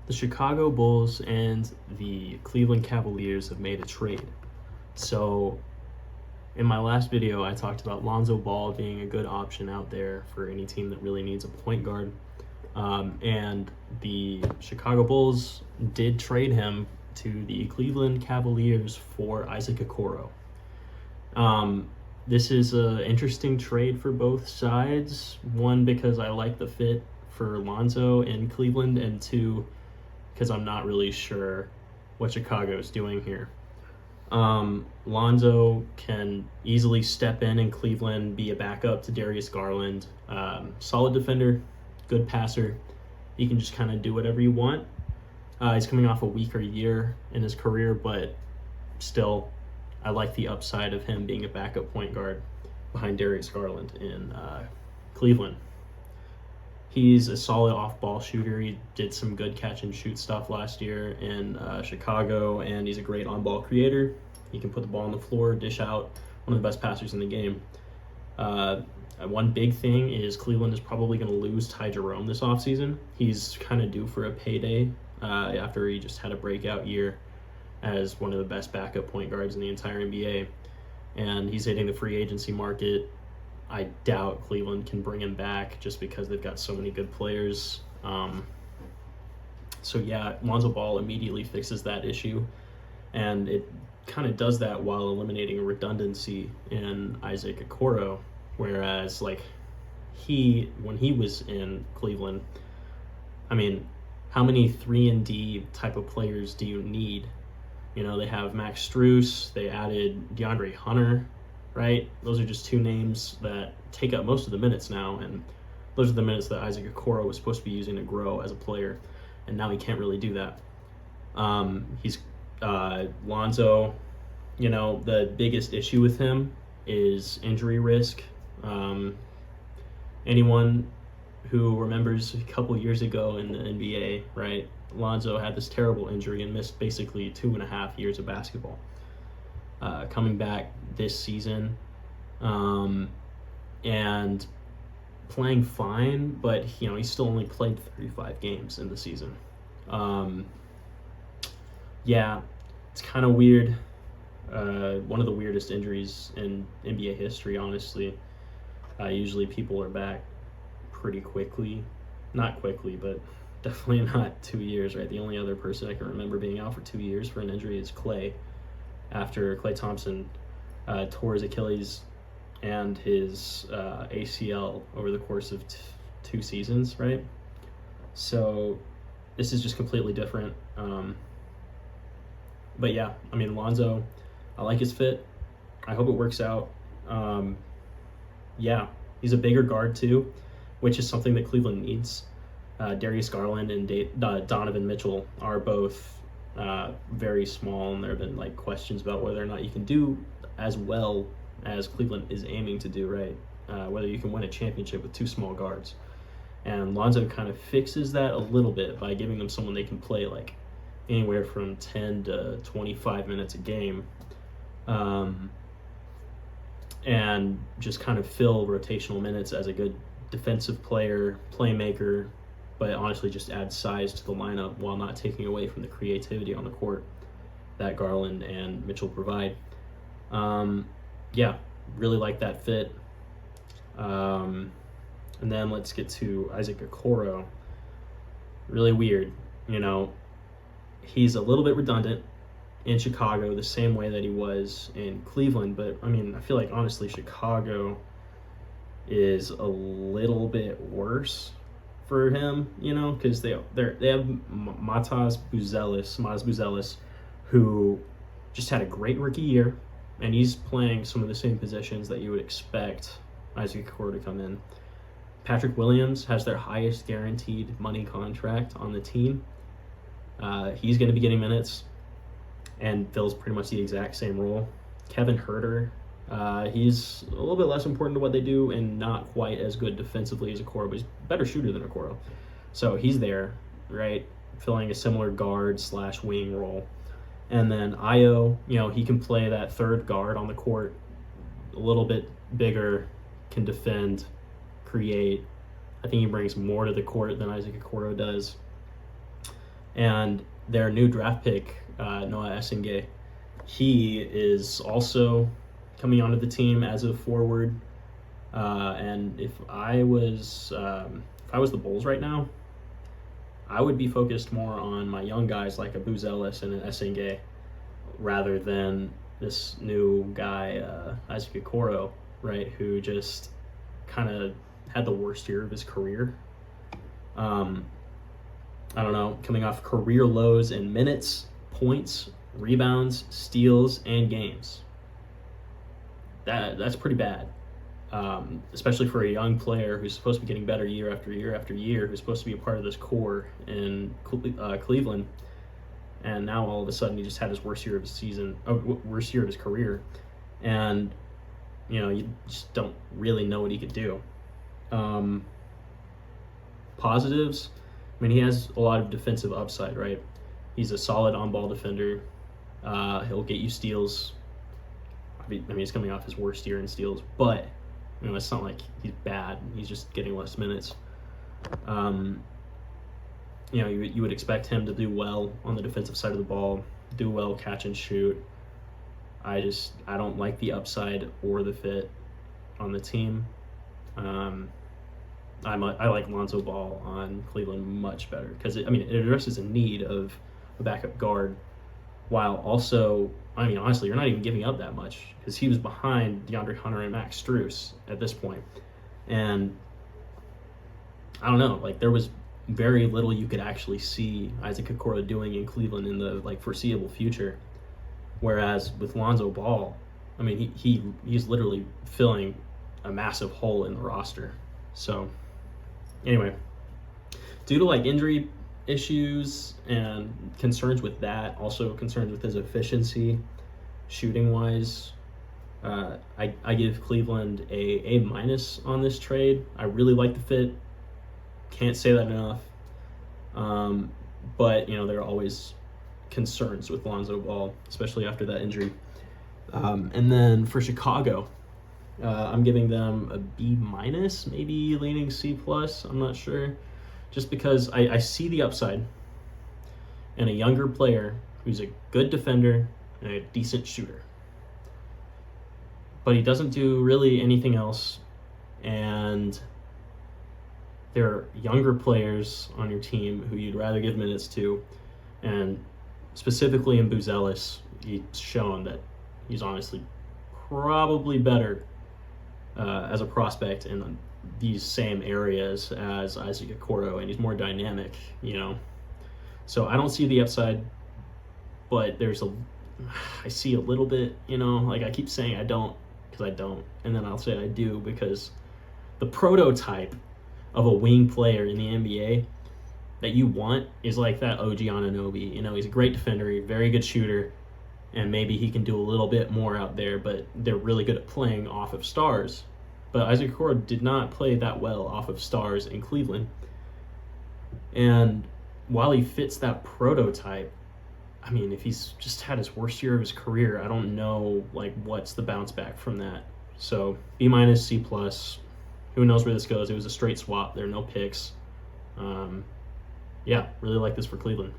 The Chicago Bulls and the Cleveland Cavaliers have made a trade. So, in my last video, I talked about Lonzo Ball being a good option out there for any team that really needs a point guard. And the Chicago Bulls did trade him to the Cleveland Cavaliers for Isaac Okoro. This is an interesting trade for both sides. One, because I like the fit for Lonzo in Cleveland, and two, because I'm not really sure what Chicago is doing here. Lonzo can easily step in Cleveland, be a backup to Darius Garland. Solid defender, good passer. He can just kind of do whatever you want. He's coming off a weaker year in his career, but still, I like the upside of him being a backup point guard behind Darius Garland in Cleveland. He's a solid off-ball shooter. He did some good catch-and-shoot stuff last year in Chicago, and he's a great on-ball creator. He can put the ball on the floor, dish out, one of the best passers in the game. One big thing is Cleveland is probably going to lose Ty Jerome this offseason. He's kind of due for a payday after he just had a breakout year as one of the best backup point guards in the entire NBA. And he's hitting the free agency market. I doubt Cleveland can bring him back just because they've got so many good players. So yeah, Lonzo Ball immediately fixes that issue, and it kind of does that while eliminating a redundancy in Isaac Okoro. Whereas, when he was in Cleveland, I mean, how many 3-and-D type of players do you need? You know, they have Max Strus, they added DeAndre Hunter, right? Those are just two names that take up most of the minutes now, and those are the minutes that Isaac Okoro was supposed to be using to grow as a player, and now he can't really do that. He's Lonzo, the biggest issue with him is injury risk. Anyone who remembers a couple years ago in the NBA, right? Lonzo had this terrible injury and missed basically 2.5 years of basketball. Coming back this season and playing fine, but he still only played 35 games in the season. Yeah, it's kind of weird. One of the weirdest injuries in NBA history, honestly. Usually people are back pretty quickly. Not quickly, but definitely not 2 years, right? The only other person I can remember being out for 2 years for an injury is Klay, after Klay Thompson tore his Achilles and his ACL over the course of 2 seasons, right? So this is just completely different. But yeah, I mean, Lonzo, I like his fit. I hope it works out. Yeah, he's a bigger guard too, which is something that Cleveland needs. Darius Garland and Donovan Mitchell are both very small, and there have been questions about whether or not you can do as well as Cleveland is aiming to do, right? Whether you can win a championship with 2 small guards. And Lonzo kind of fixes that a little bit by giving them someone they can play anywhere from 10 to 25 minutes a game. And just kind of fill rotational minutes as a good defensive player, playmaker, but honestly just add size to the lineup while not taking away from the creativity on the court that Garland and Mitchell provide. Yeah, really like that fit. And then let's get to Isaac Okoro. Really weird, he's a little bit redundant in Chicago the same way that he was in Cleveland, but I mean, I feel like honestly Chicago is a little bit worse for him, because they have Matas Buzelis, who just had a great rookie year, and he's playing some of the same positions that you would expect Isaac Okoro to come in. Patrick Williams has their highest guaranteed money contract on the team. He's going to be getting minutes and fills pretty much the exact same role. Kevin Huerter, he's a little bit less important to what they do and not quite as good defensively as Okoro, but he's a better shooter than Okoro. So he's there, right, filling a similar guard/wing role. And then Io, he can play that third guard on the court, a little bit bigger, can defend, create. I think he brings more to the court than Isaac Okoro does. And their new draft pick, Noah Essengay, he is also coming onto the team as a forward. And if I was the Bulls right now, I would be focused more on my young guys like a Buzelis and an Essengay rather than this new guy, Isaac Okoro, right, who just kind of had the worst year of his career. I don't know, coming off career lows in minutes, points, rebounds, steals, and games. That's pretty bad, especially for a young player who's supposed to be getting better year after year after year, who's supposed to be a part of this core in Cleveland. And now all of a sudden he just had his worst year of his career. And, you just don't really know what he could do. Positives, I mean, he has a lot of defensive upside, right? He's a solid on-ball defender. He'll get you steals. I mean, he's coming off his worst year in steals, but it's not like he's bad. He's just getting less minutes. You would expect him to do well on the defensive side of the ball, do well catch and shoot. I don't like the upside or the fit on the team. I like Lonzo Ball on Cleveland much better because it addresses a need of a backup guard, while also, honestly, you're not even giving up that much because he was behind DeAndre Hunter and Max Strus at this point. And I don't know, there was very little you could actually see Isaac Okoro doing in Cleveland in the foreseeable future. Whereas with Lonzo Ball, he's literally filling a massive hole in the roster. So anyway, due to injury issues and concerns with that, also concerns with his efficiency, shooting wise, I give Cleveland a minus on this trade. I really like the fit. Can't say that enough. But there are always concerns with Lonzo Ball, especially after that injury. And then for Chicago, I'm giving them a B minus, maybe leaning C plus. I'm not sure, just because I see the upside in a younger player who's a good defender and a decent shooter, but he doesn't do really anything else. And there are younger players on your team who you'd rather give minutes to, and specifically in Buzelis, he's shown that he's honestly probably better as a prospect in these same areas as Isaac Okoro, and he's more dynamic, So I don't see the upside, but I see a little bit, I keep saying I don't because I don't, and then I'll say I do because the prototype of a wing player in the NBA that you want is like that OG Anunoby. He's a great defender, a very good shooter, and maybe he can do a little bit more out there, but they're really good at playing off of stars. But Isaac Okoro did not play that well off of stars in Cleveland. And while he fits that prototype, if he's just had his worst year of his career, I don't know, what's the bounce back from that. So B minus, C plus. Who knows where this goes? It was a straight swap. There are no picks. Really like this for Cleveland.